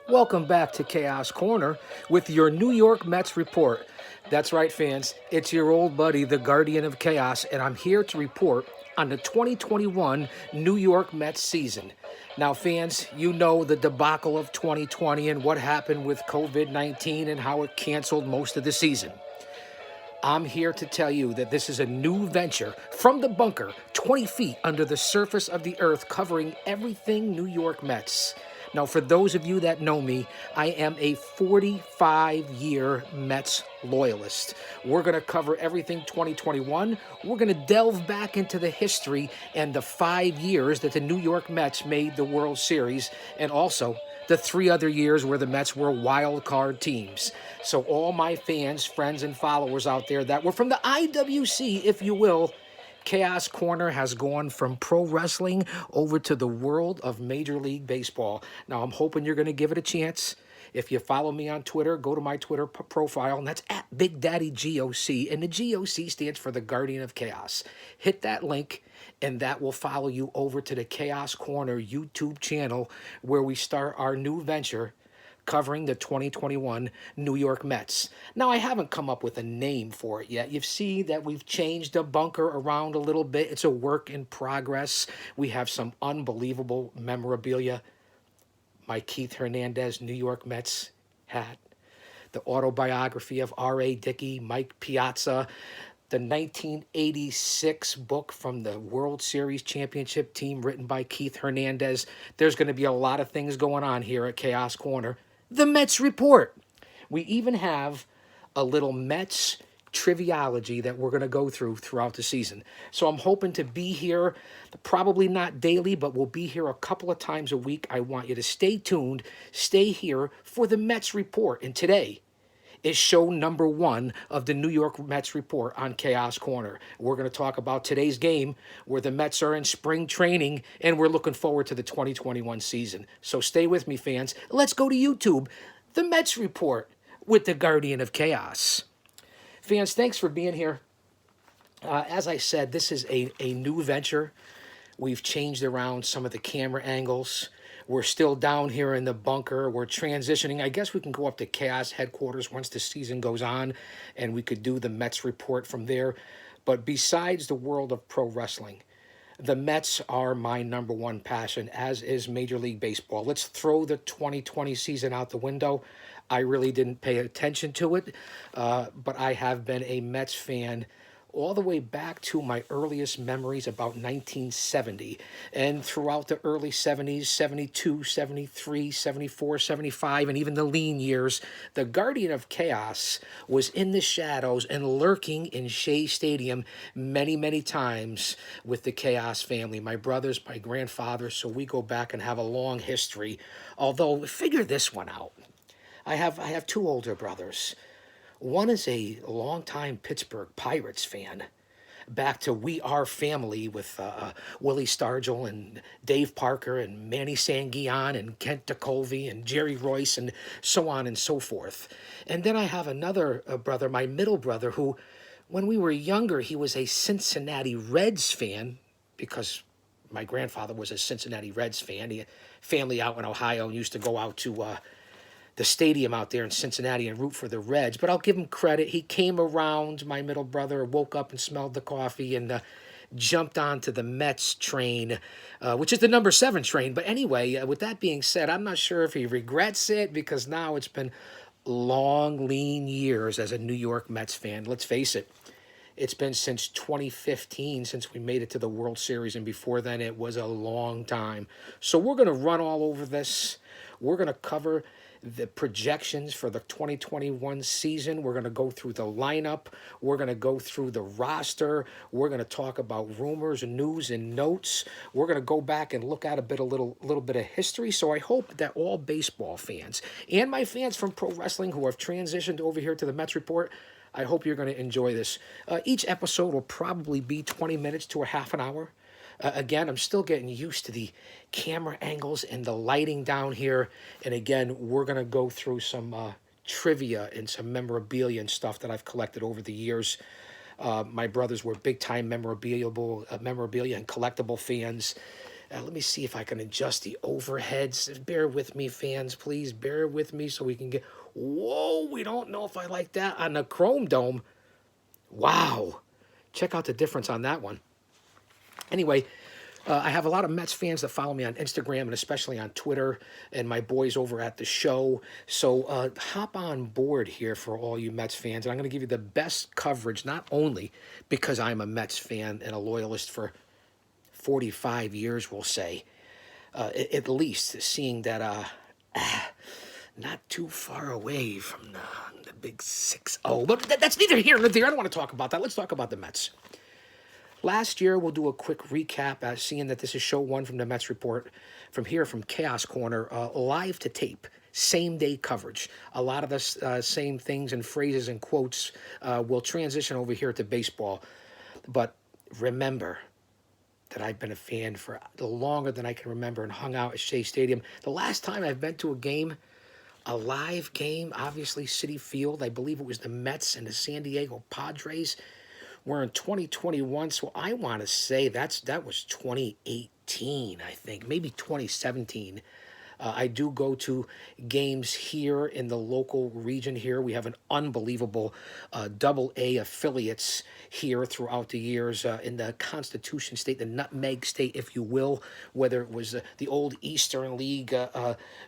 Welcome back to Chaos Corner with your New York Mets report. That's right, fans. It's your old buddy, the Guardian of Chaos, and I'm here to report on the 2021 New York Mets season. Now, fans, you know the debacle of 2020 and what happened with COVID 19 and how it canceled most of the season. I'm here to tell you that this is a new venture from the bunker, 20 feet under the surface of the earth, covering everything New York Mets. Now, for those of you that know me, I am a 45-year Mets loyalist. We're going to cover everything 2021. We're going to delve back into the history and the 5 years that the New York Mets made the World Series, and also the 3 other years where the Mets were wild card teams. So all my fans, friends, and followers out there that were from the IWC, if you will, Chaos Corner has gone from pro wrestling over to the world of Major League Baseball. Now, I'm hoping you're going to give it a chance. If you follow me on Twitter, go to my Twitter profile, and that's at Big Daddy G.O.C. And the G.O.C. stands for the Guardian of Chaos. Hit that link, and that will follow you over to the Chaos Corner YouTube channel where we start our new venture covering the 2021 New York Mets. Now, I haven't come up with a name for it yet. You've seen that we've changed the bunker around a little bit. It's a work in progress. We have some unbelievable memorabilia. My Keith Hernandez New York Mets hat, the autobiography of R.A. Dickey, Mike Piazza, the 1986 book from the World Series championship team written by Keith Hernandez. There's going to be a lot of things going on here at Chaos Corner. The Mets report. We even have a little Mets triviology that we're going to go through throughout the season. So I'm hoping to be here, probably not daily, but we'll be here a couple of times a week. I want you to stay tuned, stay here for the Mets report. And today is show number 1 of the New York Mets report on Chaos Corner. We're going to talk about today's game where the Mets are in spring training and we're looking forward to the 2021 season. So stay with me, fans. Let's go to YouTube. The Mets report with the Guardian of Chaos. Fans, thanks for being here. As I said, this is a new venture. We've changed around some of the camera angles. We're still down here in the bunker. We're transitioning. I guess we can go up to Chaos headquarters once the season goes on, and we could do the Mets report from there. But besides the world of pro wrestling, the Mets are my number one passion, as is Major League Baseball. Let's throw the 2020 season out the window. I really didn't pay attention to it, but I have been a Mets fan all the way back to my earliest memories about 1970 and throughout the early 70s, 72, 73, 74, 75, and even the lean years. The Guardian of Chaos was in the shadows and lurking in Shea Stadium many, many times with the Chaos family, my brothers, my grandfather, so we go back and have a long history. Although, figure this one out. I have 2 older brothers. One is a longtime Pittsburgh Pirates fan, back to We Are Family with Willie Stargell and Dave Parker and Manny Sanguillen and Kent DeColvey and Jerry Royce and so on and so forth. And then I have another brother, my middle brother, who, when we were younger, he was a Cincinnati Reds fan because my grandfather was a Cincinnati Reds fan. He had family out in Ohio and used to go out to the stadium out there in Cincinnati and root for the Reds. But I'll give him credit. He came around, my middle brother, woke up and smelled the coffee and jumped onto the Mets train, which is the number 7 train. But anyway, with that being said, I'm not sure if he regrets it because now it's been long, lean years as a New York Mets fan. Let's face it. It's been since 2015 since we made it to the World Series, and before then it was a long time. So we're going to run all over this. We're going to cover the projections for the 2021 season. We're going to go through the lineup. We're going to go through the roster. We're going to talk about rumors and news and notes. We're going to go back and look at a little bit of history. So I hope that all baseball fans and my fans from pro wrestling who have transitioned over here to the Mets report, I hope you're going to enjoy this. Each episode will probably be 20 minutes to a half an hour. Again, I'm still getting used to the camera angles and the lighting down here. And again, we're going to go through some trivia and some memorabilia and stuff that I've collected over the years. My brothers were big-time memorabilia and collectible fans. Let me see if I can adjust the overheads. Bear with me, fans, please. Bear with me so we can get... Whoa, we don't know if I like that on the Chrome Dome. Wow. Check out the difference on that one. Anyway, I have a lot of Mets fans that follow me on Instagram and especially on Twitter, and my boys over at the show. So hop on board here for all you Mets fans. And I'm going to give you the best coverage, not only because I'm a Mets fan and a loyalist for 45 years, we'll say, at least seeing that not too far away from the big 6-0. But that's neither here nor there. I don't want to talk about that. Let's talk about the Mets. Last year, we'll do a quick recap, seeing that this is show one from the Mets report from here from Chaos Corner, live to tape, same-day coverage. A lot of the same things and phrases and quotes will transition over here to baseball. But remember that I've been a fan for longer than I can remember and hung out at Shea Stadium. The last time I've been to a game, a live game, obviously Citi Field, I believe it was the Mets and the San Diego Padres. We're in 2021, so I want to say that was 2018, I think, maybe 2017. I do go to games here in the local region here. We have an unbelievable AA affiliates here throughout the years in the Constitution State, the Nutmeg State, if you will, whether it was the old Eastern League,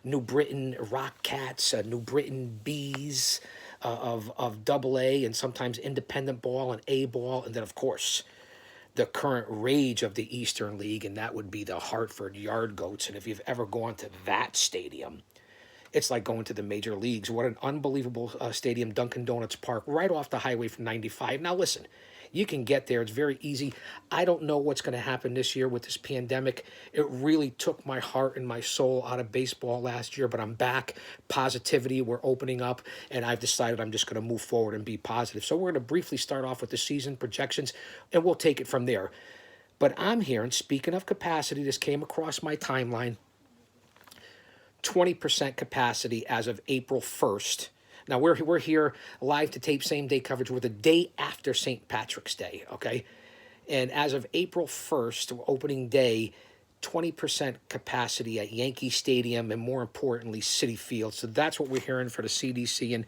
New Britain Rock Cats, New Britain Bees, of AA, and sometimes independent ball and A ball, and then, of course, the current rage of the Eastern League, and that would be the Hartford Yard Goats. And if you've ever gone to that stadium, it's like going to the major leagues. What an unbelievable stadium, Dunkin' Donuts Park, right off the highway from 95. Now, listen, you can get there. It's very easy. I don't know what's going to happen this year with this pandemic. It really took my heart and my soul out of baseball last year, but I'm back. Positivity, we're opening up, and I've decided I'm just going to move forward and be positive. So we're going to briefly start off with the season projections, and we'll take it from there. But I'm hearing, speaking of capacity, this came across my timeline, 20% capacity as of April 1st. Now, we're here live to tape, same-day coverage. We're the day after St. Patrick's Day, okay? And as of April 1st, opening day, 20% capacity at Yankee Stadium and, more importantly, Citi Field. So that's what we're hearing for the CDC. And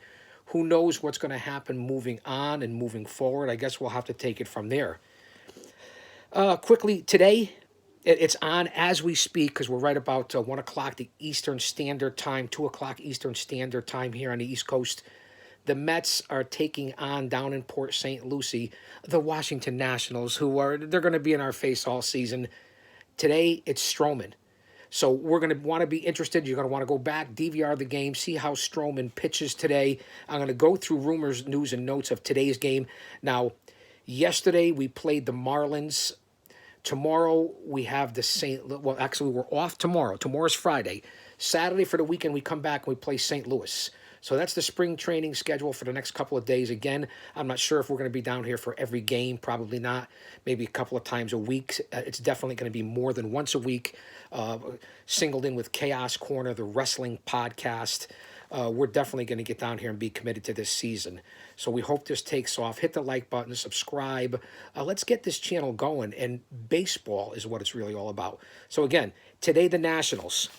who knows what's going to happen moving on and moving forward. I guess we'll have to take it from there. Quickly, today, it's on as we speak because we're right about 1 o'clock the Eastern Standard Time, 2 o'clock Eastern Standard Time here on the East Coast. The Mets are taking on, down in Port St. Lucie, the Washington Nationals, they're going to be in our face all season. Today, it's Stroman. So we're going to want to be interested. You're going to want to go back, DVR the game, see how Stroman pitches today. I'm going to go through rumors, news, and notes of today's game. Now, yesterday we played the Marlins. Tomorrow we have the actually we're off tomorrow. Tomorrow's Friday. Saturday for the weekend we come back and we play St. Louis. So that's the spring training schedule for the next couple of days. Again, I'm not sure if we're going to be down here for every game. Probably not. Maybe a couple of times a week. It's definitely going to be more than once a week. Singled in with Chaos Corner, the wrestling podcast. We're definitely going to get down here and be committed to this season. So we hope this takes off. Hit the like button, subscribe. Let's get this channel going. And baseball is what it's really all about. So again, today the Nationals.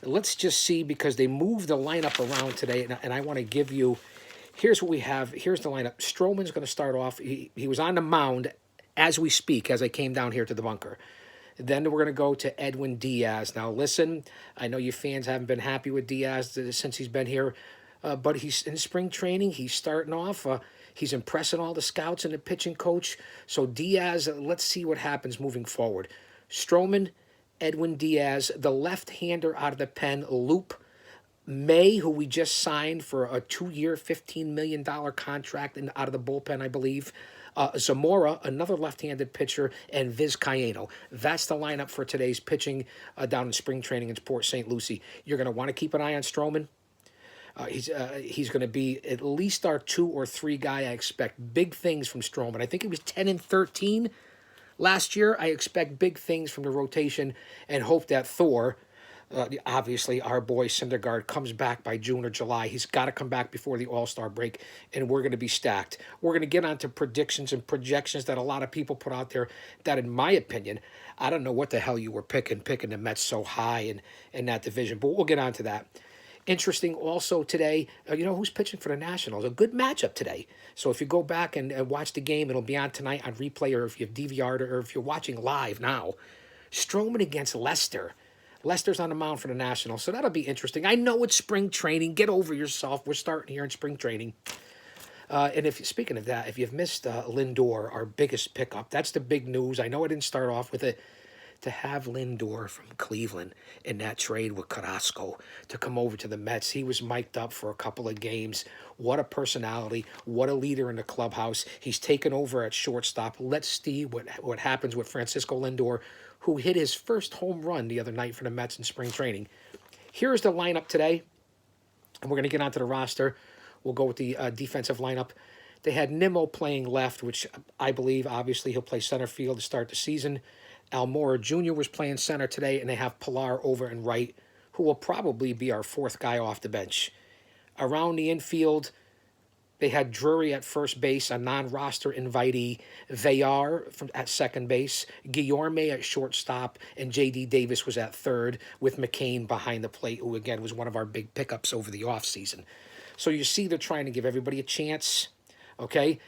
Let's just see, because they moved the lineup around today, and I want to give you, here's what we have. Here's the lineup. Stroman's going to start off. He was on the mound as we speak, as I came down here to the bunker. Then we're going to go to Edwin Diaz. Now, listen, I know you fans haven't been happy with Diaz since he's been here, but he's in spring training. He's starting off. He's impressing all the scouts and the pitching coach. So Diaz, let's see what happens moving forward. Stroman, Edwin Diaz, the left-hander out of the pen, Loop May, who we just signed for a 2-year, $15 million contract out of the bullpen, I believe. Zamora, another left-handed pitcher, and Vizcaino. That's the lineup for today's pitching down in spring training in Port St. Lucie. You're going to want to keep an eye on Stroman. He's going to be at least our 2 or 3 guy. I expect big things from Stroman. I think he was 10-13 last year. I expect big things from the rotation and hope that Thor, Obviously, our boy Syndergaard comes back by June or July. He's got to come back before the All-Star break, and we're going to be stacked. We're going to get onto predictions and projections that a lot of people put out there that, in my opinion, I don't know what the hell you were picking the Mets so high in that division, but we'll get onto that. Interesting also today, who's pitching for the Nationals? A good matchup today. So if you go back and watch the game, it'll be on tonight on replay, or if you've DVR'd, or if you're watching live now. Stroman against Lester. Lester's on the mound for the Nationals, so that'll be interesting. I know it's spring training. Get over yourself. We're starting here in spring training. And if speaking of that, if you've missed Lindor, our biggest pickup, that's the big news. I know I didn't start off with it. To have Lindor from Cleveland in that trade with Carrasco to come over to the Mets, he was mic'd up for a couple of games. What a personality. What a leader in the clubhouse. He's taken over at shortstop. Let's see what happens with Francisco Lindor, who hit his first home run the other night for the Mets in spring training. Here's the lineup today, and we're going to get onto the roster. We'll go with the defensive lineup. They had Nimmo playing left, which I believe, obviously, he'll play center field to start the season. Almora Jr. was playing center today, and they have Pilar over and right, who will probably be our fourth guy off the bench. Around the infield, they had Drury at first base, a non-roster invitee, Villar at second base, Guillorme at shortstop, and J.D. Davis was at third, with McCain behind the plate, who, again, was one of our big pickups over the offseason. So you see they're trying to give everybody a chance, okay?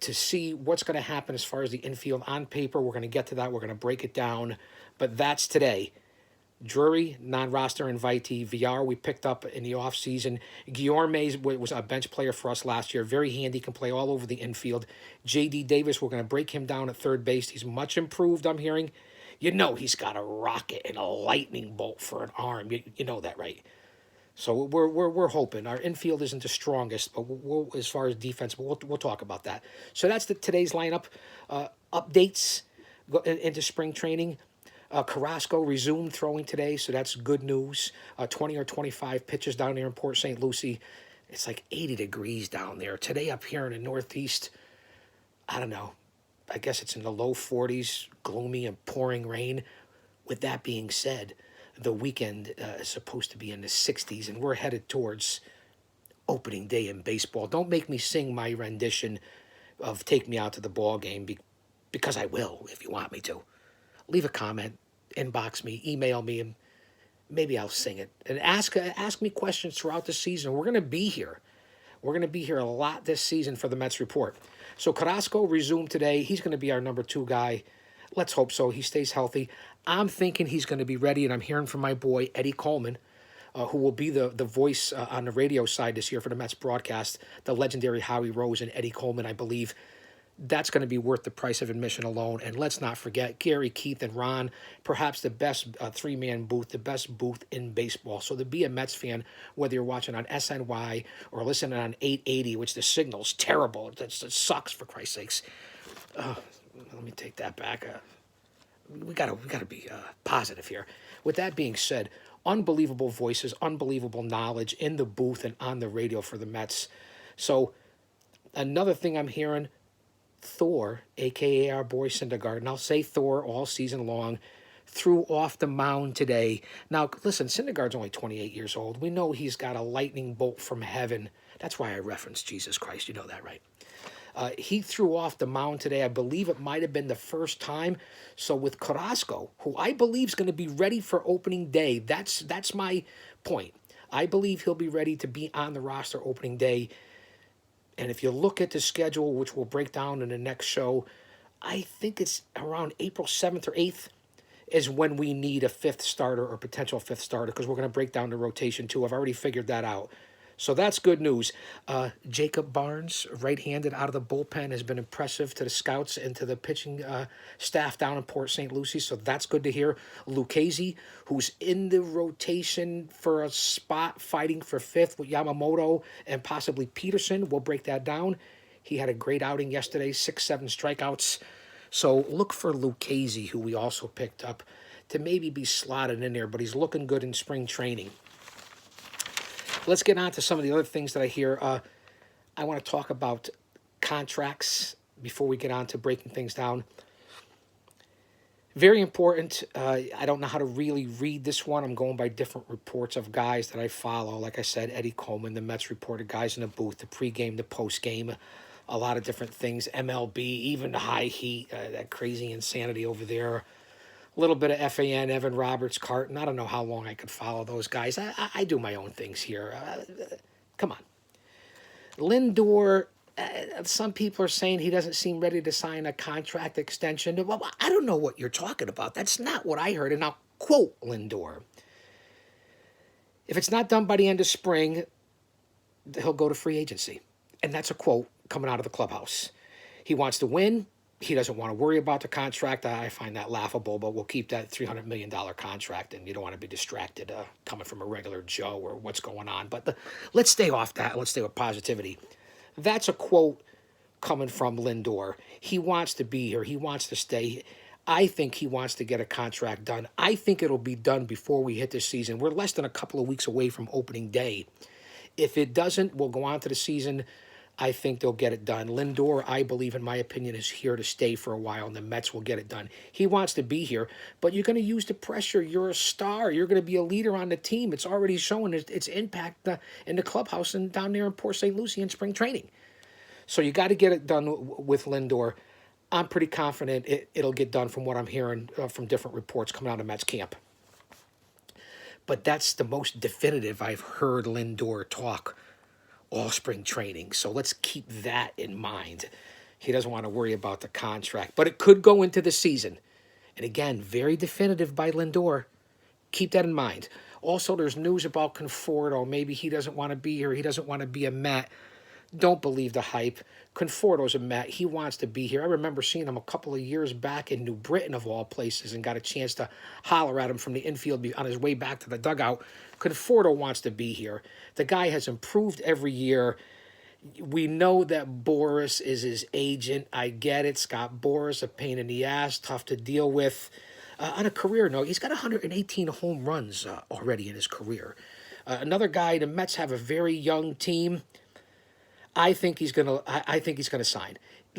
To see what's going to happen as far as the infield on paper. We're going to get to that. We're going to break it down. But that's today. Drury, non-roster invitee. VR, we picked up in the offseason. Guillorme was a bench player for us last year. Very handy, can play all over the infield. J.D. Davis, we're going to break him down at third base. He's much improved, I'm hearing. He's got a rocket and a lightning bolt for an arm. You know that, right? So we're hoping. Our infield isn't the strongest, but as far as defense, we'll talk about that. So that's today's lineup. Updates into spring training. Carrasco resumed throwing today, so that's good news. 20 or 25 pitches down there in Port St. Lucie. It's like 80 degrees down there. Today up here in the Northeast, I don't know. I guess it's in the low 40s, gloomy and pouring rain. With that being said, the weekend is supposed to be in the 60s, and we're headed towards opening day in baseball. Don't make me sing my rendition of Take Me Out to the Ball Game, because I will if you want me to. Leave a comment, inbox me, email me, and maybe I'll sing it. And ask me questions throughout the season. We're going to be here. We're going to be here a lot this season for the Mets Report. So Carrasco resumed today. He's going to be our number 2 guy. Let's hope so. He stays healthy. I'm thinking he's going to be ready, and I'm hearing from my boy, Eddie Coleman, who will be the voice on the radio side this year for the Mets broadcast, the legendary Howie Rose and Eddie Coleman, I believe. That's going to be worth the price of admission alone. And let's not forget Gary, Keith, and Ron, perhaps the best three-man booth, the best booth in baseball. So to be a Mets fan, whether you're watching on SNY or listening on 880, which the signal's terrible, it sucks, for Christ's sakes. Let me take that back. We gotta be positive here. With that being said, unbelievable voices, unbelievable knowledge in the booth and on the radio for the Mets. So another thing I'm hearing, Thor, a.k.a. our boy Syndergaard, and I'll say Thor all season long, threw off the mound today. Now, listen, Syndergaard's only 28 years old. We know he's got a lightning bolt from heaven. That's why I referenced Jesus Christ. You know that, right? He threw off the mound today. I believe it might have been the first time. So with Carrasco, who I believe is going to be ready for opening day, that's my point. I believe he'll be ready to be on the roster opening day. And if you look at the schedule, which we'll break down in the next show, I think it's around April 7th or 8th is when we need a 5th starter or potential 5th starter, because we're going to break down the rotation too. I've already figured that out. So that's good news. Jacob Barnes, right-handed out of the bullpen, has been impressive to the scouts and to the pitching staff down in Port St. Lucie, so that's good to hear. Lucchesi, who's in the rotation for a spot fighting for 5th with Yamamoto and possibly Peterson. We'll break that down. He had a great outing yesterday, 6-7 strikeouts. So look for Lucchesi, who we also picked up, to maybe be slotted in there, but he's looking good in spring training. Let's get on to some of the other things that I hear. I want to talk about contracts before we get on to breaking things down. Very important. I don't know how to really read this one. I'm going by different reports of guys that I follow. Like I said, Eddie Coleman, the Mets reported guys in the booth, the pregame, the postgame, a lot of different things. MLB, even the high heat, that crazy insanity over there. A little bit of FAN, Evan Roberts, Carton. I don't know how long I could follow those guys. I do my own things here. Come on. Lindor, some people are saying he doesn't seem ready to sign a contract extension. Well, I don't know what you're talking about. That's not what I heard. And I'll quote Lindor. If it's not done by the end of spring, he'll go to free agency. And that's a quote coming out of the clubhouse. He wants to win. He doesn't want to worry about the contract. I find that laughable, but we'll keep that $300 million contract, and you don't want to be distracted coming from a regular Joe or what's going on. But let's stay off that. Let's stay with positivity. That's a quote coming from Lindor. He wants to be here. He wants to stay. I think he wants to get a contract done. I think it'll be done before we hit this season. We're less than a couple of weeks away from opening day. If it doesn't, we'll go on to the season. I think they'll get it done. Lindor, I believe, in my opinion, is here to stay for a while, and the Mets will get it done. He wants to be here, but you're going to use the pressure. You're a star. You're going to be a leader on the team. It's already showing its impact in the clubhouse and down there in Port St. Lucie in spring training. So you got to get it done with Lindor. I'm pretty confident it'll get done from what I'm hearing from different reports coming out of Mets camp. But that's the most definitive I've heard Lindor talk all spring training. So let's keep that in mind. He doesn't want to worry about the contract, but it could go into the season. And again, very definitive by Lindor. Keep that in mind. Also, there's news about Conforto. Maybe he doesn't want to be here. He doesn't want to be a Met. Don't believe the hype. Conforto's a Met. He wants to be here. I remember seeing him a couple of years back in New Britain, of all places, and got a chance to holler at him from the infield on his way back to the dugout. Conforto wants to be here. The guy has improved every year. We know that Boris is his agent. I get it. Scott Boras, a pain in the ass, tough to deal with. On a career note, he's got 118 home runs already in his career. Another guy, the Mets have a very young team. I think he's gonna sign.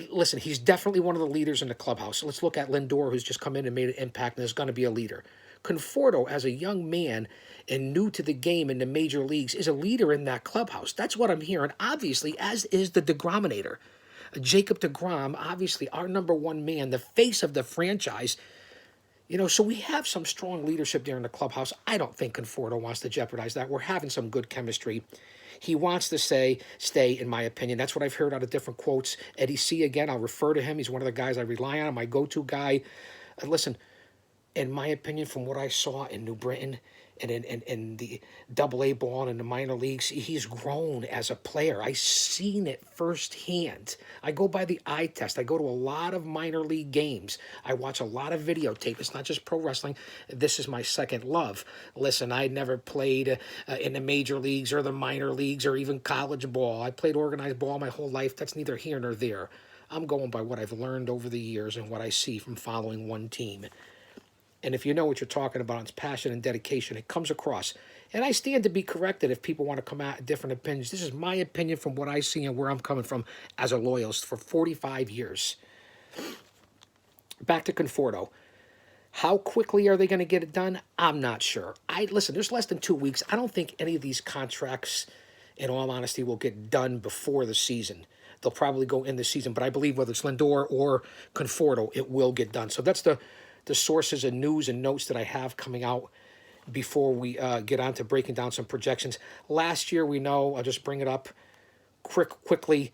Listen, he's definitely one of the leaders in the clubhouse. So let's look at Lindor, who's just come in and made an impact and is going to be a leader. Conforto, as a young man and new to the game in the major leagues, is a leader in that clubhouse. That's what I'm hearing, obviously, as is the DeGrominator. Jacob DeGrom, obviously our number one man, the face of the franchise. So we have some strong leadership there in the clubhouse. I don't think Conforto wants to jeopardize that. We're having some good chemistry. He wants to stay, in my opinion. That's what I've heard out of different quotes. Eddie C, again, I'll refer to him. He's one of the guys I rely on, my go-to guy. Listen, in my opinion, from what I saw in New Britain and in the AA ball and in the minor leagues, he's grown as a player. I've seen it firsthand. I go by the eye test. I go to a lot of minor league games. I watch a lot of videotape. It's not just pro wrestling. This is my second love. Listen, I never played in the major leagues or the minor leagues or even college ball. I played organized ball my whole life. That's neither here nor there. I'm going by what I've learned over the years and what I see from following one team. And if you know what you're talking about, it's passion and dedication. It comes across. And I stand to be corrected if people want to come out with different opinions. This is my opinion from what I see and where I'm coming from as a loyalist for 45 years. Back to Conforto. How quickly are they going to get it done? I'm not sure. Listen, there's less than 2 weeks. I don't think any of these contracts, in all honesty, will get done before the season. They'll probably go in the season. But I believe whether it's Lindor or Conforto, it will get done. So that's the sources and news and notes that I have coming out before we get on to breaking down some projections. Last year, we know, I'll just bring it up quickly,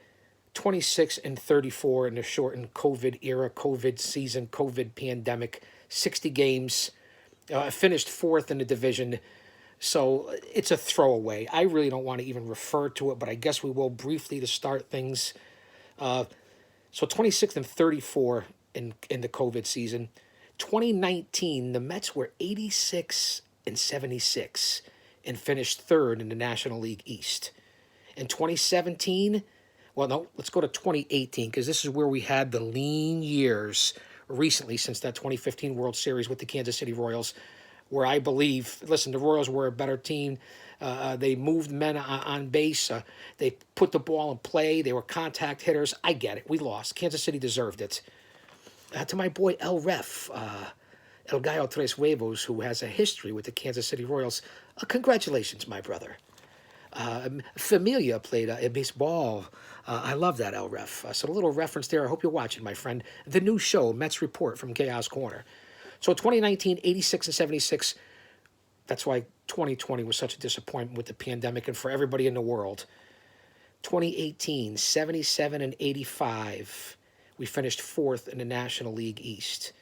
26-34 in the shortened COVID era, COVID season, COVID pandemic, 60 games, finished fourth in the division. So it's a throwaway. I really don't want to even refer to it, but I guess we will briefly to start things. So 26-34 in the COVID season. 2019, the Mets were 86-76 and finished third in the National League East. In 2017, let's go to 2018 because this is where we had the lean years recently since that 2015 World Series with the Kansas City Royals, where I believe, listen, the Royals were a better team. They moved men on base. They put the ball in play. They were contact hitters. I get it. We lost. Kansas City deserved it. To my boy El Ref, El Gallo Tres Huevos, who has a history with the Kansas City Royals. Congratulations, my brother. Familia played baseball. I love that, El Ref. So a little reference there. I hope you're watching, my friend. The new show, Mets Report from Chaos Corner. So 2019, 86 and 76. That's why 2020 was such a disappointment with the pandemic and for everybody in the world. 2018, 77 and 85. We finished fourth in the National League East.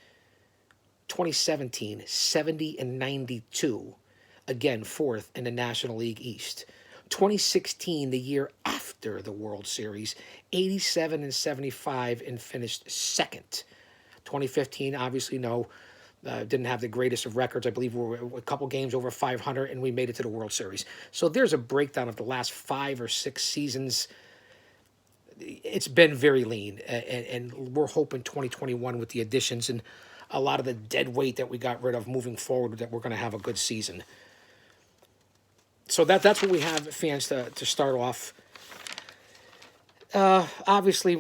2017, 70 and 92. Again, fourth in the National League East. 2016, the year after the World Series, 87 and 75 and finished second. 2015, obviously, no, didn't have the greatest of records. I believe we were a couple games over 500, and we made it to the World Series. So there's a breakdown of the last 5 or 6 seasons. It's been very lean, and we're hoping 2021 with the additions and a lot of the dead weight that we got rid of moving forward that we're going to have a good season. So that's what we have, fans, to start off. Obviously,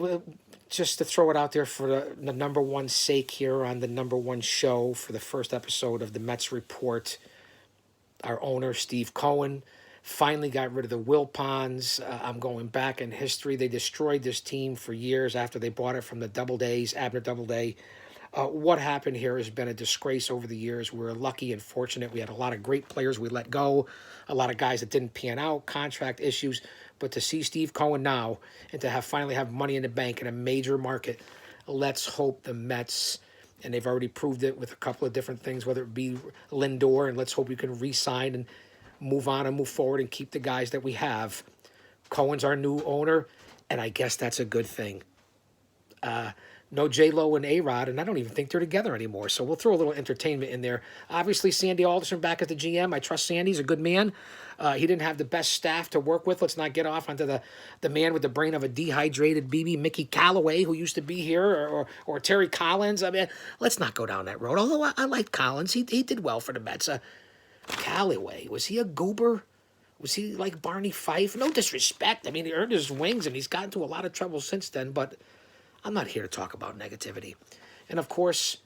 just to throw it out there for the number one sake here on the number one show for the first episode of the Mets Report, our owner, Steve Cohen, finally got rid of the Wilpons. I'm going back in history. They destroyed this team for years after they bought it from the Doubledays, Abner Doubleday. What happened here has been a disgrace over the years. We're lucky and fortunate. We had a lot of great players we let go, a lot of guys that didn't pan out, contract issues. But to see Steve Cohen now and to finally have money in the bank in a major market, let's hope the Mets, and they've already proved it with a couple of different things, whether it be Lindor, and let's hope we can re-sign and move on and move forward and keep the guys that we have. Cohen's our new owner, and I guess that's a good thing. No J-Lo and A-Rod, and I don't even think they're together anymore. So we'll throw a little entertainment in there. Obviously, Sandy Alderson back as the GM. I trust Sandy. He's a good man. He didn't have the best staff to work with. Let's not get off onto the man with the brain of a dehydrated BB, Mickey Callaway, who used to be here, or Terry Collins. I mean, let's not go down that road. Although I liked Collins. He did well for the Mets. Callaway, was he a goober? Was he like Barney Fife? No disrespect. I mean, he earned his wings, and he's gotten into a lot of trouble since then, but I'm not here to talk about negativity. And of course,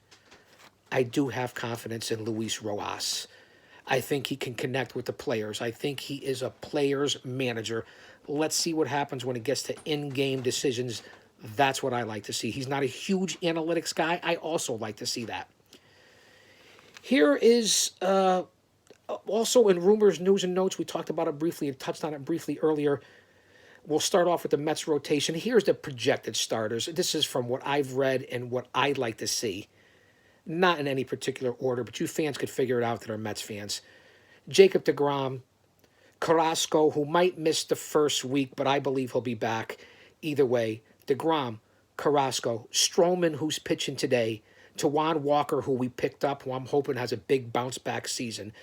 I do have confidence in Luis Rojas. I think he can connect with the players. I think he is a player's manager. Let's see what happens when it gets to in-game decisions. That's what I like to see. He's not a huge analytics guy. I also like to see that. Here is also in rumors, news, and notes. We talked about it briefly and touched on it briefly earlier. We'll start off with the Mets rotation. Here's the projected starters. This is from what I've read and what I'd like to see. Not in any particular order, but you fans could figure it out that are Mets fans. Jacob deGrom, Carrasco, who might miss the first week, but I believe he'll be back. Either way, deGrom, Carrasco, Stroman, who's pitching today, Tawan Walker, who we picked up, who I'm hoping has a big bounce-back season.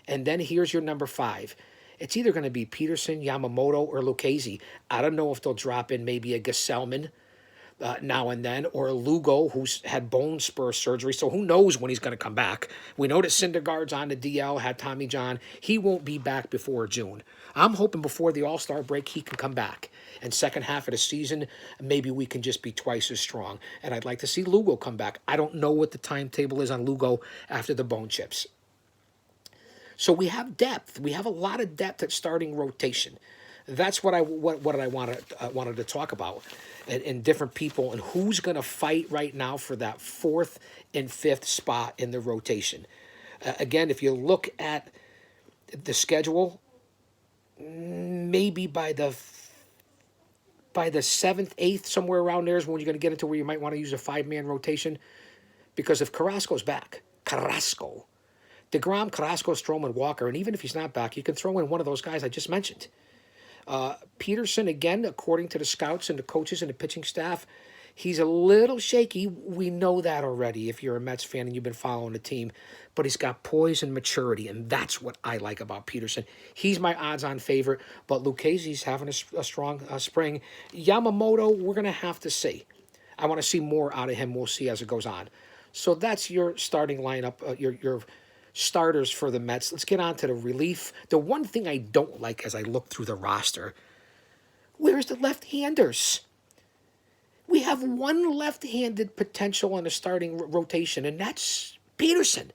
And then here's your number 5. It's either going to be Peterson, Yamamoto, or Lucchesi. I don't know if they'll drop in maybe a Gesellman now and then, or a Lugo, who's had bone spur surgery, so who knows when he's going to come back. We know that Syndergaard's on the DL, had Tommy John. He won't be back before June. I'm hoping before the All-Star break he can come back. And second half of the season, maybe we can just be twice as strong. And I'd like to see Lugo come back. I don't know what the timetable is on Lugo after the bone chips. So we have depth. We have a lot of depth at starting rotation. That's what I wanted to talk about, and different people and who's going to fight right now for that 4th and 5th spot in the rotation. Again, if you look at the schedule, maybe by the 7th, 8th, somewhere around there is when you're going to get into where you might want to use a 5-man rotation, because if Carrasco's back, deGrom, Carrasco, Stroman, Walker, and even if he's not back, you can throw in one of those guys I just mentioned. Peterson, again, according to the scouts and the coaches and the pitching staff, he's a little shaky. We know that already if you're a Mets fan and you've been following the team. But he's got poise and maturity, and that's what I like about Peterson. He's my odds-on favorite, but Lucchese's having a strong spring. Yamamoto, we're going to have to see. I want to see more out of him. We'll see as it goes on. So that's your starting lineup, your starters for the Mets. Let's get on to the relief. The one thing I don't like as I look through the roster, where's the left-handers? We have one left-handed potential on the starting rotation, and that's Peterson.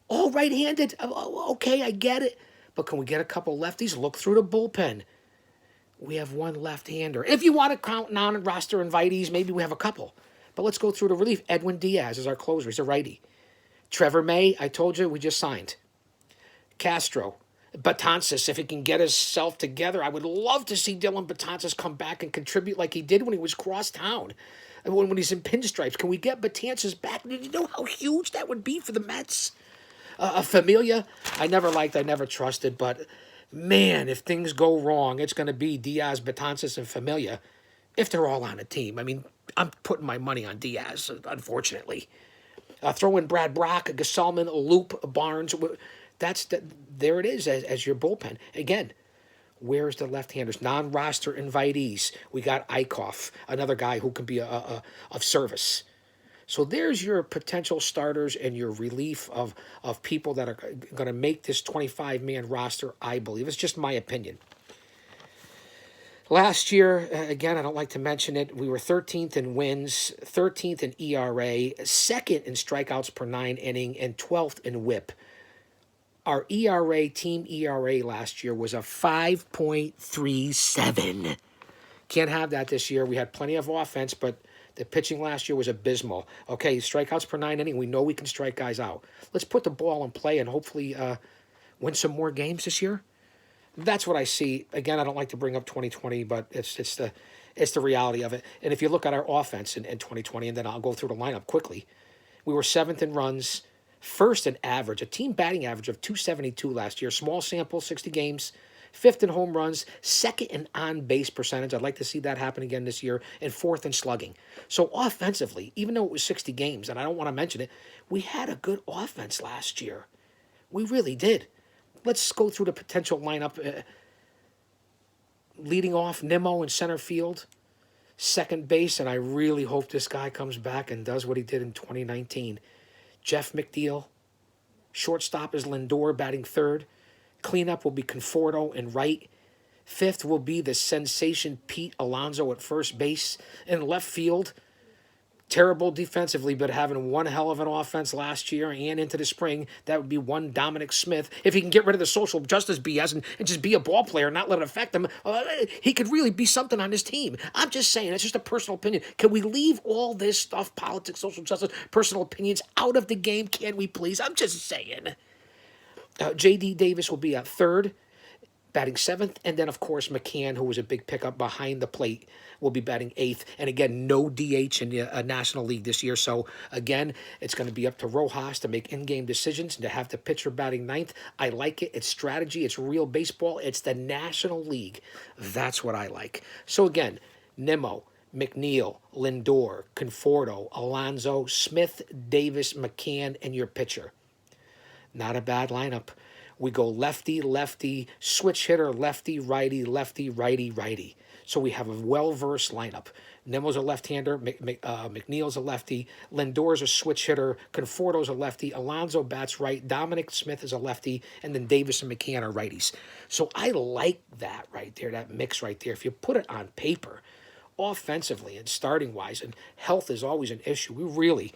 All right-handed. Okay, I get it. But can we get a couple lefties? Look through the bullpen. We have one left-hander. If you want to count non-roster invitees, maybe we have a couple. But let's go through the relief. Edwin Diaz is our closer. He's a righty. Trevor May, I told you, we just signed. Castro. Betances, if he can get himself together, I would love to see Dylan Betances come back and contribute like he did when he was crosstown. When he's in pinstripes. Can we get Betances back? Do you know how huge that would be for the Mets? Familia, I never liked, I never trusted, but man, if things go wrong, it's going to be Diaz, Betances, and Familia if they're all on a team. I mean, I'm putting my money on Diaz, unfortunately. Throw in Brad Brock, Gesellman, Loop, Barnes. There it is as your bullpen. Again, where's the left-handers? Non-roster invitees. We got Eichhoff, another guy who can be of service. So there's your potential starters and your relief of people that are going to make this 25-man roster, I believe. It's just my opinion. Last year, again, I don't like to mention it, we were 13th in wins, 13th in ERA, 2nd in strikeouts per 9 inning, and 12th in WHIP. Our ERA, team ERA last year was a 5.37. Can't have that this year. We had plenty of offense, but the pitching last year was abysmal. Okay, strikeouts per 9 inning. We know we can strike guys out. Let's put the ball in play and hopefully win some more games this year. That's what I see. Again, I don't like to bring up 2020, but it's the reality of it. And if you look at our offense in 2020, and then I'll go through the lineup quickly, we were 7th in runs, 1st in average, a team batting average of 272 last year. Small sample, 60 games. 5th in home runs, 2nd in on-base percentage. I'd like to see that happen again this year, and 4th in slugging. So offensively, even though it was 60 games, and I don't want to mention it, we had a good offense last year. We really did. Let's go through the potential lineup. Leading off, Nimmo in center field. Second base, and I really hope this guy comes back and does what he did in 2019. Jeff McNeil. Shortstop is Lindor, batting third. Cleanup will be Conforto in right. 5th will be the sensation Pete Alonso at first base. In left field, terrible defensively, but having one hell of an offense last year and into the spring, that would be one Dominic Smith. If he can get rid of the social justice BS and just be a ball player and not let it affect him, he could really be something on his team. I'm just saying, it's just a personal opinion. Can we leave all this stuff, politics, social justice, personal opinions, out of the game? Can we please? I'm just saying. J.D. Davis will be at third, batting 7th. And then, of course, McCann, who was a big pickup behind the plate, will be batting 8th. And again, no DH in the National League this year. So, again, it's going to be up to Rojas to make in-game decisions and to have the pitcher batting 9th. I like it. It's strategy. It's real baseball. It's the National League. That's what I like. So, again, Nimmo, McNeil, Lindor, Conforto, Alonso, Smith, Davis, McCann, and your pitcher. Not a bad lineup. We go lefty, lefty, switch hitter, lefty, righty, lefty, righty, righty. So we have a well-versed lineup. Nemo's a left-hander, McNeil's a lefty, Lindor's a switch hitter, Conforto's a lefty, Alonso bats right, Dominic Smith is a lefty, and then Davis and McCann are righties. So I like that right there, that mix right there. If you put it on paper, offensively and starting-wise, and health is always an issue, we really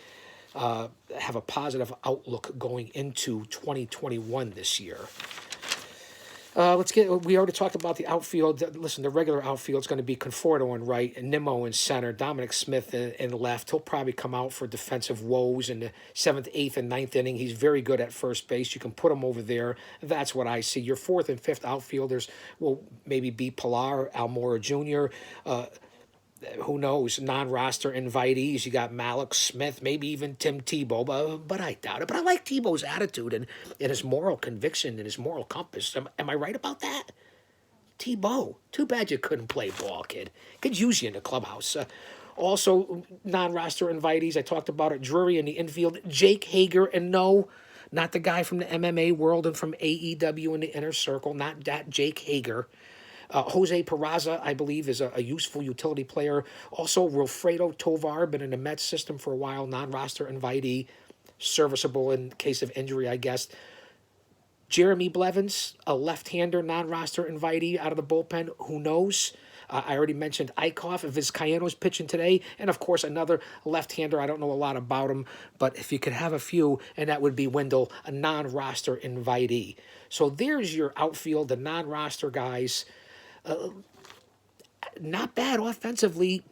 have a positive outlook going into 2021 this year. We already talked about the outfield. Listen, the regular outfield is going to be Conforto in right, and Nimmo in center, Dominic Smith in left. He'll probably come out for defensive woes in the 7th, 8th, and 9th inning. He's very good at first base. You can put him over there. That's what I see. Your 4th and 5th outfielders will maybe be Pilar, Almora Jr., who knows, non-roster invitees. You got Malik Smith, maybe even Tim Tebow, but I doubt it. But I like Tebow's attitude and his moral conviction and his moral compass. Am I right about that? Tebow, too bad you couldn't play ball, kid. Could use you in the clubhouse. Also, non-roster invitees, I talked about it, Drury in the infield, Jake Hager, and no, not the guy from the MMA world and from AEW in the inner circle, not that Jake Hager. Jose Peraza, I believe, is a useful utility player. Also, Wilfredo Tovar, been in the Mets system for a while, non-roster invitee, serviceable in case of injury, I guess. Jeremy Blevins, a left-hander, non-roster invitee out of the bullpen. Who knows? I already mentioned Eichhoff. Vizcaino's pitching today. And, of course, another left-hander. I don't know a lot about him, but if you could have a few, and that would be Wendell, a non-roster invitee. So there's your outfield, the non-roster guys. Not bad offensively.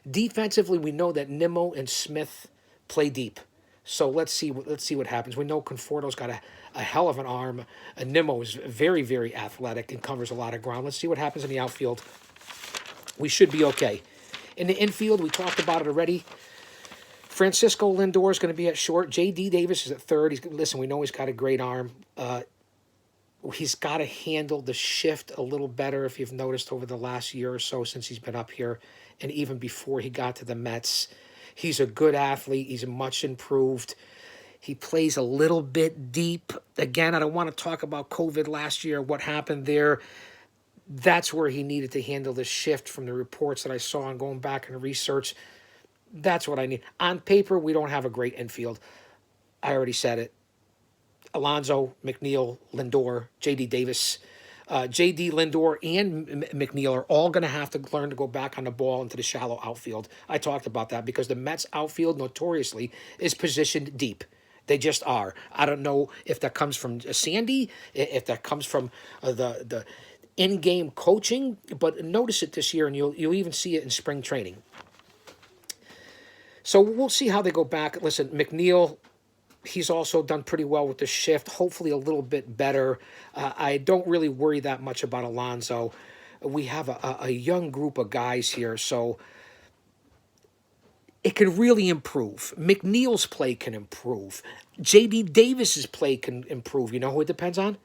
Defensively, we know that Nimmo and Smith play deep. So let's see what happens. We know Conforto's got a hell of an arm. Nimmo is very, very athletic and covers a lot of ground. Let's see what happens in the outfield. We should be okay. In the infield, we talked about it already. Francisco Lindor is going to be at short. J.D. Davis is at third. Listen, we know he's got a great arm. He's got to handle the shift a little better, if you've noticed, over the last year or so since he's been up here, and even before he got to the Mets. He's a good athlete. He's much improved. He plays a little bit deep. Again, I don't want to talk about COVID last year, what happened there. That's where he needed to handle the shift from the reports that I saw and going back and research. That's what I need. On paper, we don't have a great infield. I already said it. Alonso, McNeil, Lindor, J.D. Davis. J.D. Lindor and McNeil are all going to have to learn to go back on the ball into the shallow outfield. I talked about that because the Mets outfield notoriously is positioned deep. They just are. I don't know if that comes from Sandy, if that comes from the in-game coaching, but notice it this year, and you'll even see it in spring training. So we'll see how they go back. Listen, McNeil, he's also done pretty well with the shift, hopefully a little bit better. I don't really worry that much about Alonso. We have a young group of guys here, so it can really improve. McNeil's play can improve. J.D. Davis's play can improve. You know who it depends on?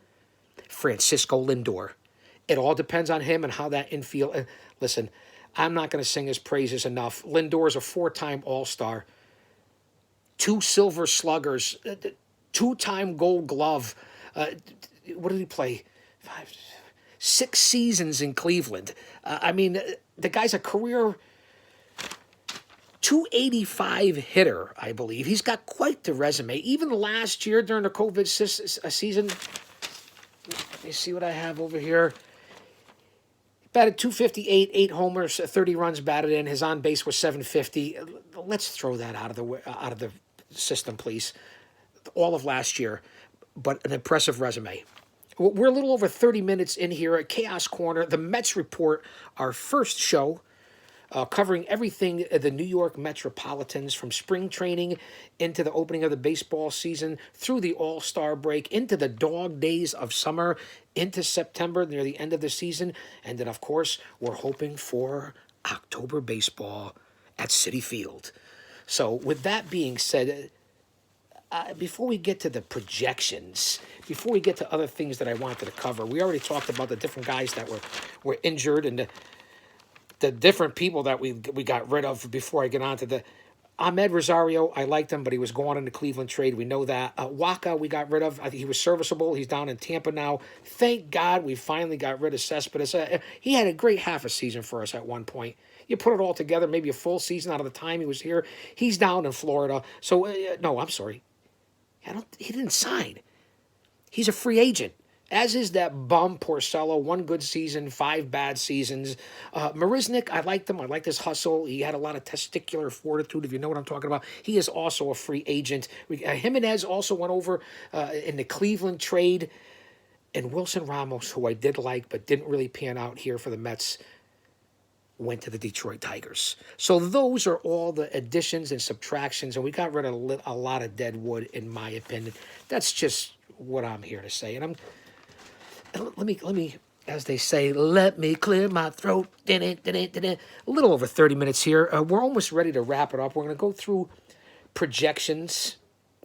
Francisco Lindor. It all depends on him and how that infield... Listen, I'm not going to sing his praises enough. Lindor's a 4-time All-Star. 2 Silver Sluggers, 2-time Gold Glove. What did he play? 6 seasons in Cleveland. I mean, the guy's a career 285 hitter, I believe. He's got quite the resume. Even last year during the COVID season, let me see what I have over here. Batted 258, 8 homers, 30 runs batted in. His on base was 750. Let's throw that out of the system, please. All of last year, but an impressive resume. We're a little over 30 minutes in here at Chaos Corner, the Mets Report, our first show, covering everything the New York Metropolitans from spring training into the opening of the baseball season, through the All-Star break, into the dog days of summer, into September, near the end of the season. And then, of course, we're hoping for October baseball at Citi Field. So with that being said, before we get to the projections, before we get to other things that I wanted to cover, we already talked about the different guys that were injured and the different people that we got rid of. Before I get on to the Ahmed Rosario, I liked him, but he was going in the Cleveland trade. We know that. Waka, we got rid of. I think he was serviceable. He's down in Tampa now. Thank God we finally got rid of Cespedes. He had a great half a season for us at one point. You put it all together, maybe a full season out of the time he was here. He's down in Florida. So, no, I'm sorry. He didn't sign. He's a free agent. As is that bum Porcello, 1 good season, 5 bad seasons. Marisnik, I liked him. I liked his hustle. He had a lot of testicular fortitude, if you know what I'm talking about. He is also a free agent. Jimenez also went over in the Cleveland trade. And Wilson Ramos, who I did like but didn't really pan out here for the Mets, went to the Detroit Tigers. So those are all the additions and subtractions, and we got rid of a lot of dead wood, in my opinion. That's just what I'm here to say. And let me, as they say, let me clear my throat. A little over 30 minutes here. We're almost ready to wrap it up. We're going to go through projections,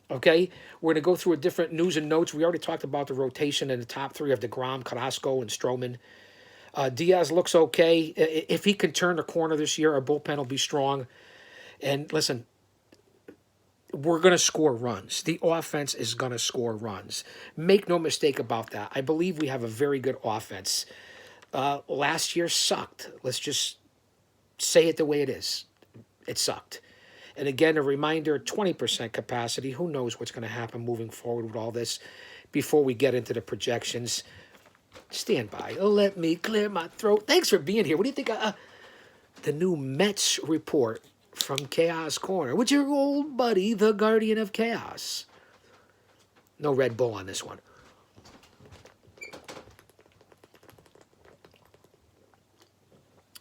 okay? We're going to go through a different news and notes. We already talked about the rotation in the top 3 of DeGrom, Carrasco, and Stroman. Diaz looks okay. If he can turn the corner this year, our bullpen will be strong. And listen, we're going to score runs. The offense is going to score runs. Make no mistake about that. I believe we have a very good offense. Last year sucked. Let's just say it the way it is. It sucked. And again, a reminder, 20% capacity. Who knows what's going to happen moving forward with all this before we get into the projections. Stand by. Let me clear my throat. Thanks for being here. What do you think of the new Mets report from Chaos Corner with your old buddy, the Guardian of Chaos? No Red Bull on this one.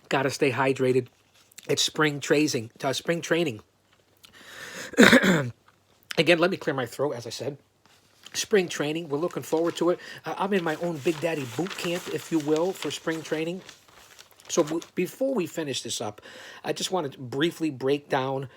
Got to stay hydrated. It's spring tracing, spring training. Again, let me clear my throat, as I said. Spring training, we're looking forward to it. I'm in my own Big Daddy boot camp, if you will, for spring training. So before we finish this up, I just want to briefly break down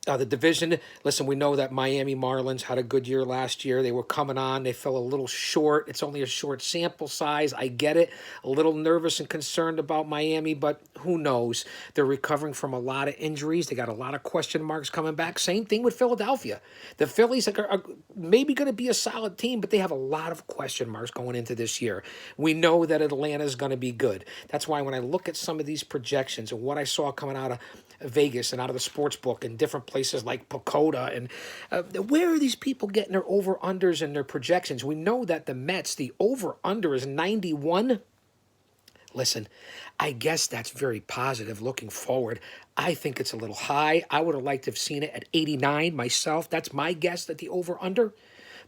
the division. Listen, we know that Miami Marlins had a good year last year. They were coming on. They fell a little short. It's only a short sample size. I get it. A little nervous and concerned about Miami, but who knows? They're recovering from a lot of injuries. They got a lot of question marks coming back. Same thing with Philadelphia. The Phillies are maybe going to be a solid team, but they have a lot of question marks going into this year. We know that Atlanta's going to be good. That's why when I look at some of these projections and what I saw coming out of Vegas and out of the sports book and different places like Pacoda, and where are these people getting their over-unders and their projections? We know that the Mets, the over-under is 91. Listen, I guess that's very positive looking forward. I think it's a little high. I would have liked to have seen it at 89 myself. That's my guess at the over-under.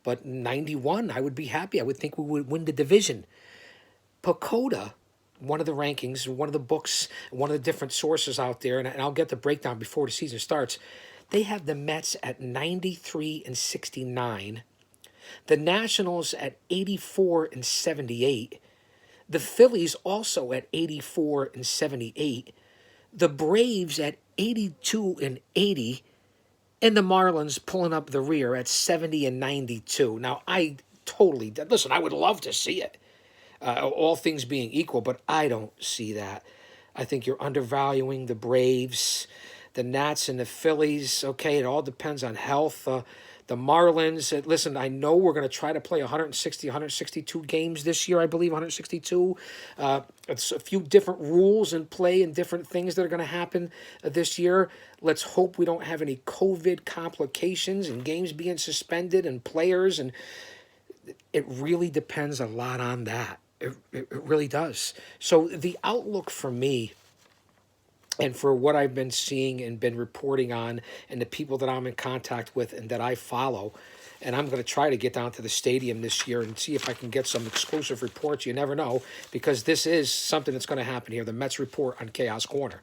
But 91, I would be happy. I would think we would win the division. Pacoda, one of the rankings, one of the books, one of the different sources out there, and I'll get the breakdown before the season starts, they have the Mets at 93 and 69, the Nationals at 84 and 78, the Phillies also at 84 and 78, the Braves at 82 and 80, and the Marlins pulling up the rear at 70 and 92. Now, listen, I would love to see it. All things being equal, but I don't see that. I think you're undervaluing the Braves, the Nats, and the Phillies. Okay, it all depends on health. The Marlins, listen, I know we're going to try to play 162 games this year, I believe, 162. It's a few different rules in play and different things that are going to happen this year. Let's hope we don't have any COVID complications and games being suspended and players, and it really depends a lot on that. It really does. So the outlook for me and for what I've been seeing and been reporting on and the people that I'm in contact with and that I follow, and I'm going to try to get down to the stadium this year and see if I can get some exclusive reports. You never know, because this is something that's going to happen here, the Mets report on Chaos Corner.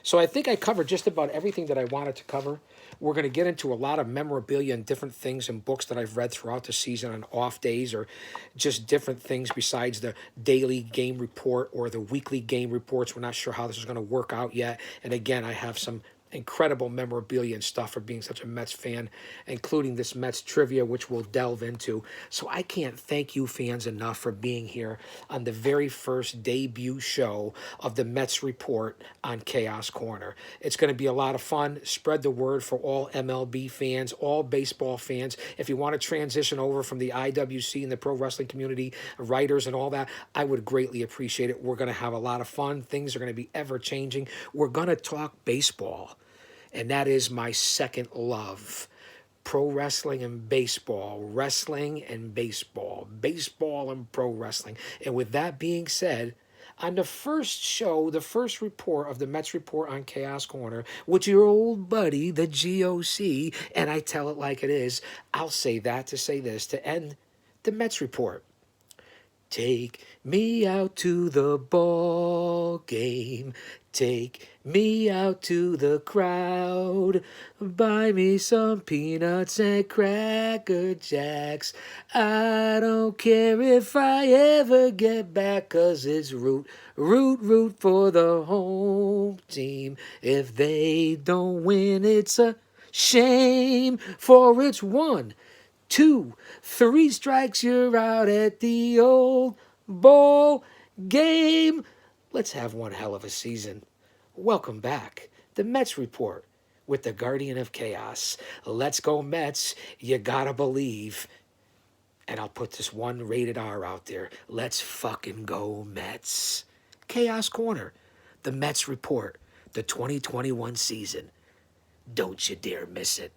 So I think I covered just about everything that I wanted to cover. We're going to get into a lot of memorabilia and different things and books that I've read throughout the season on off days, or just different things besides the daily game report or the weekly game reports. We're not sure how this is going to work out yet. And again, I have some incredible memorabilia and stuff for being such a Mets fan, including this Mets trivia, which we'll delve into. So I can't thank you fans enough for being here on the very first debut show of the Mets report on Chaos Corner. It's going to be a lot of fun. Spread the word for all MLB fans, all baseball fans. If you want to transition over from the IWC and the pro wrestling community, writers and all that, I would greatly appreciate it. We're going to have a lot of fun. Things are going to be ever changing. We're going to talk baseball. And that is my second love. Pro wrestling and baseball. Wrestling and baseball. Baseball and pro wrestling. And with that being said, on the first show, the first report of the Mets report on Chaos Corner, with your old buddy, the G.O.C., and I tell it like it is, I'll say that to say this, to end the Mets report. Take me out to the ball game. Take me out to the crowd. Buy me some peanuts and Cracker Jacks. I don't care if I ever get back, 'cause it's root for the home team. If they don't win, it's a shame, for it's 1, 2, 3 strikes, you're out at the old ball game. Let's have one hell of a season. Welcome back. The Mets report with the Guardian of Chaos. Let's go Mets. You gotta believe. And I'll put this one rated R out there. Let's fucking go Mets. Chaos Corner. The Mets report. The 2021 season. Don't you dare miss it.